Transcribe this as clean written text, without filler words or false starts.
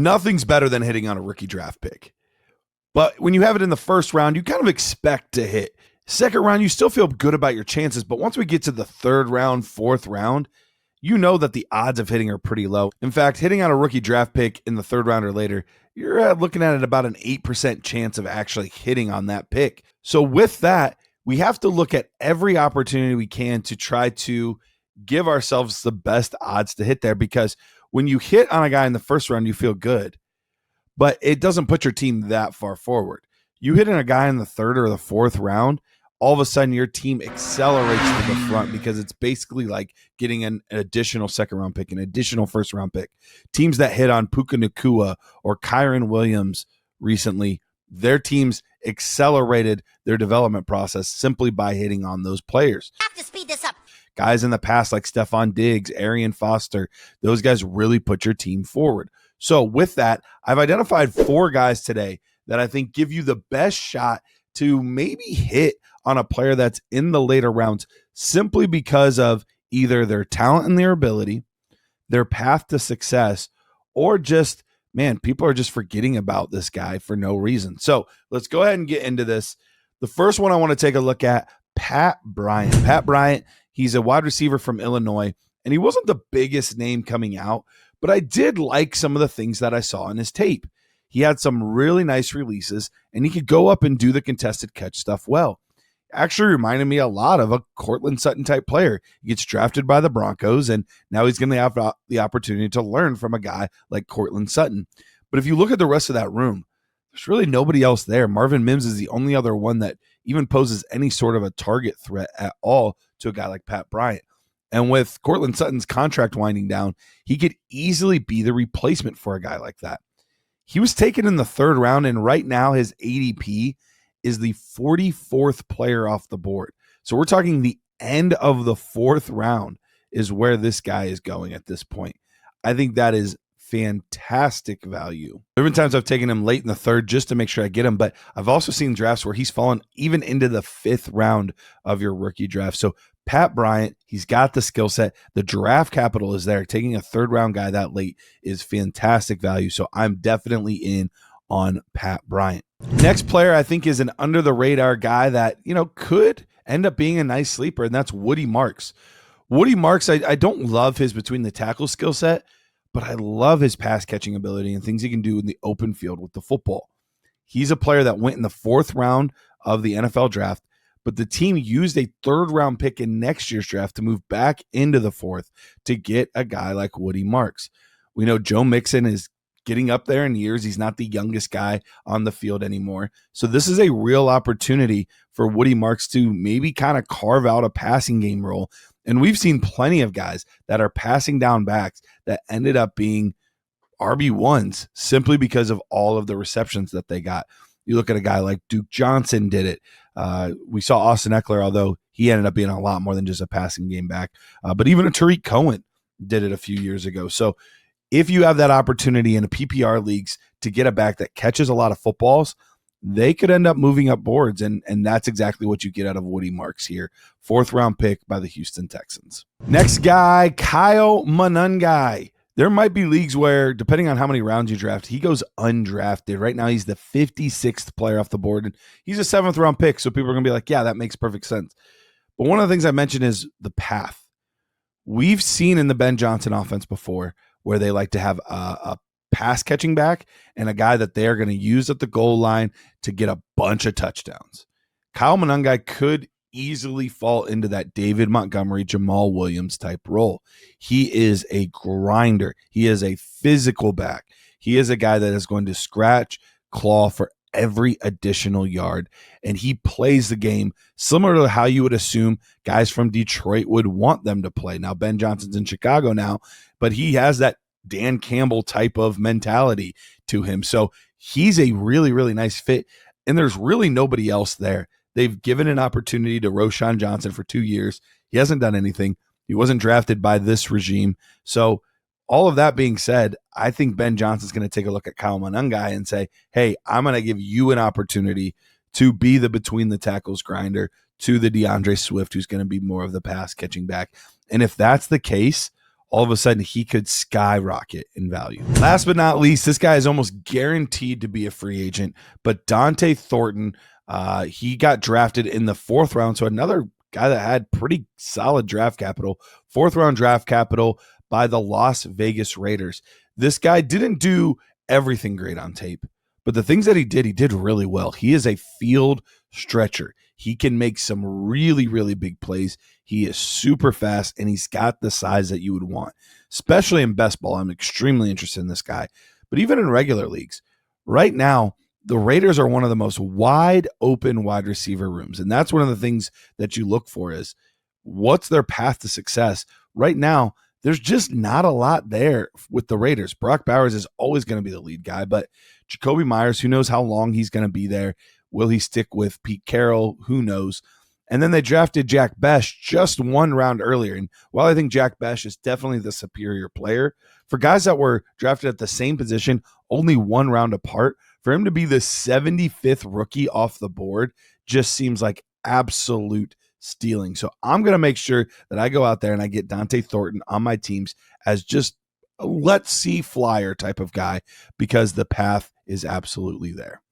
Nothing's better than hitting on a rookie draft pick. But when you have it in the first round, you kind of expect to hit. Second round, you still feel good about your chances. But once we get to the third round, fourth round, you know that the odds of hitting are pretty low. In fact, hitting on a rookie draft pick in the third round or later, you're looking at it about an 8% chance of actually hitting on that pick. So with that, we have to look at every opportunity we can to try to give ourselves the best odds to hit there, because when you hit on a guy in the first round, you feel good, but it doesn't put your team that far forward. You hit on a guy in the third or the fourth round, all of a sudden your team accelerates to the front, because it's basically like getting an additional second round pick, an additional first round pick. Teams that hit on Puka Nacua or Kyron Williams recently, their teams accelerated their development process simply by hitting on those players. Have to speed this up. Guys in the past like Stephon Diggs, Arian Foster, those guys really put your team forward. So with that, I've identified 4 guys today that I think give you the best shot to maybe hit on a player that's in the later rounds, simply because of either their talent and their ability, their path to success, or just, man, people are just forgetting about this guy for no reason. So let's go ahead and get into this. The first one I want to take a look at, Pat Bryant. Pat Bryant, he's a wide receiver from Illinois, and he wasn't the biggest name coming out, but I did like some of the things that I saw in his tape. He had some really nice releases, and he could go up and do the contested catch stuff well. Actually reminded me a lot of a Cortland Sutton type player. He gets drafted by the Broncos, and now he's going to have the opportunity to learn from a guy like Cortland Sutton. But if you look at the rest of that room, there's really nobody else there. Marvin Mims is the only other one that even poses any sort of a target threat at all to a guy like Pat Bryant. And with Cortland Sutton's contract winding down, he could easily be the replacement for a guy like that. He was taken in the third round, and right now his ADP is the 44th player off the board. So we're talking the end of the fourth round is where this guy is going at this point. I think that is fantastic value. There have been times I've taken him late in the third just to make sure I get him, but I've also seen drafts where he's fallen even into the fifth round of your rookie draft. So Pat Bryant, he's got the skill set. The draft capital is there. Taking a third round guy that late is fantastic value. So I'm definitely in on Pat Bryant. Next player I think is an under the radar guy that, could end up being a nice sleeper, and that's Woody Marks. Woody Marks, I don't love his between the tackle skill set, but I love his pass catching ability and things he can do in the open field with the football. He's a player that went in the fourth round of the NFL draft, but the team used a third round pick in next year's draft to move back into the fourth to get a guy like Woody Marks. We know Joe Mixon is getting up there in years. He's not the youngest guy on the field anymore. So this is a real opportunity for Woody Marks to maybe kind of carve out a passing game role. And we've seen plenty of guys that are passing down backs that ended up being RB1s simply because of all of the receptions that they got. You look at a guy like Duke Johnson did it. We saw Austin Eckler, although he ended up being a lot more than just a passing game back. But even a Tariq Cohen did it a few years ago. So if you have that opportunity in a PPR leagues to get a back that catches a lot of footballs, they could end up moving up boards, and that's exactly what you get out of Woody Marks here. Fourth round pick by the Houston Texans. Next guy, Kyle Monangai. There might be leagues where, depending on how many rounds you draft, he goes undrafted. Right now, he's the 56th player off the board, and he's a 7th round pick, so people are going to be like, yeah, that makes perfect sense. But one of the things I mentioned is the path. We've seen in the Ben Johnson offense before where they like to have a pass catching back and a guy that they're going to use at the goal line to get a bunch of touchdowns. Kyle Monangai could easily fall into that David Montgomery, Jamal Williams type role. He is a grinder. He is a physical back. He is a guy that is going to scratch, claw for every additional yard, and he plays the game similar to how you would assume guys from Detroit would want them to play. Now, Ben Johnson's in Chicago now, but he has that Dan Campbell type of mentality to him. So he's a really, really nice fit, and there's really nobody else there. They've given an opportunity to Roschon Johnson for 2 years. He hasn't done anything. He wasn't drafted by this regime. So all of that being said, I think Ben Johnson's going to take a look at Kyle Monangai and say, hey, I'm going to give you an opportunity to be the between the tackles grinder to the DeAndre Swift, who's going to be more of the pass catching back. And if that's the case, all of a sudden he could skyrocket in value. Last but not least, this guy is almost guaranteed to be a free agent, but Dante Thornton, he got drafted in the 4th round. So another guy that had pretty solid draft capital, 4th round draft capital by the Las Vegas Raiders. This guy didn't do everything great on tape, but the things that he did really well. He is a field stretcher. He can make some really, really big plays. He is super fast, and he's got the size that you would want, especially in best ball. I'm extremely interested in this guy, but even in regular leagues right now, the Raiders are one of the most wide open wide receiver rooms. And that's one of the things that you look for is what's their path to success. Right now, there's just not a lot there with the Raiders. Brock Bowers is always going to be the lead guy, but Jacoby Myers, who knows how long he's going to be there? Will he stick with Pete Carroll? Who knows? And then they drafted Jack Besh just 1 round earlier. And while I think Jack Besh is definitely the superior player, for guys that were drafted at the same position, only 1 round apart, for him to be the 75th rookie off the board just seems like absolute stealing. So I'm going to make sure that I go out there and I get Dante Thornton on my teams as just a let's see flyer type of guy because the path is absolutely there.